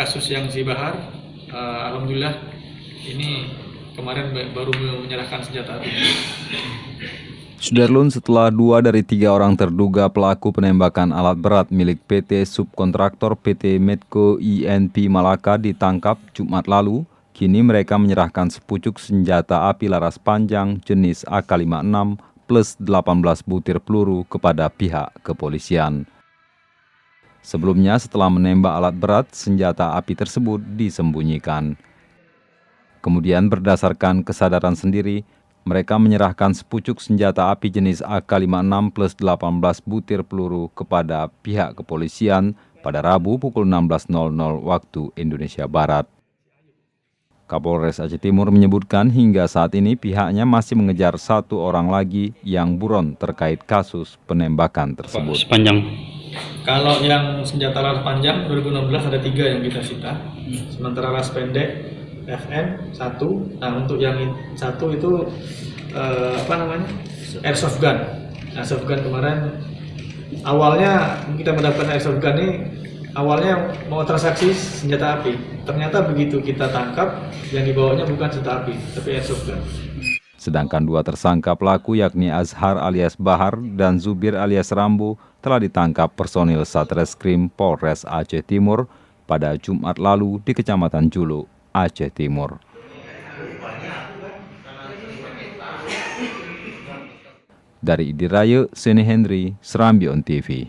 kasus yang si Bahar, alhamdulillah ini kemarin baru menyerahkan senjata api. Sudarlun, setelah 2 dari 3 orang terduga pelaku penembakan alat berat milik PT Subkontraktor PT Medco INP Malaka ditangkap Jumat lalu, kini mereka menyerahkan sepucuk senjata api laras panjang jenis AK-56 plus 18 butir peluru kepada pihak kepolisian. Sebelumnya, setelah menembak alat berat, senjata api tersebut disembunyikan. Kemudian berdasarkan kesadaran sendiri, mereka menyerahkan sepucuk senjata api jenis AK-56 plus 18 butir peluru kepada pihak kepolisian pada Rabu pukul 16.00 waktu Indonesia Barat. Kapolres Aceh Timur menyebutkan hingga saat ini pihaknya masih mengejar 1 orang lagi yang buron terkait kasus penembakan tersebut. Kalau yang senjata laras panjang 2016 ada 3 yang kita sita, sementara laras pendek FN 1. Nah, untuk yang 1 itu airsoft gun. Airsoft gun kemarin awalnya kita mendapatkan airsoft gun ini awalnya mau transaksi senjata api. Ternyata begitu kita tangkap yang dibawanya bukan senjata api, tapi airsoft gun. Sedangkan 2 tersangka pelaku yakni Azhar alias Bahar dan Zubir alias Rambo telah ditangkap personil Satreskrim Polres Aceh Timur pada Jumat lalu di Kecamatan Julu, Aceh Timur. Dari Idiraya, Seni Henry, Serambi On TV.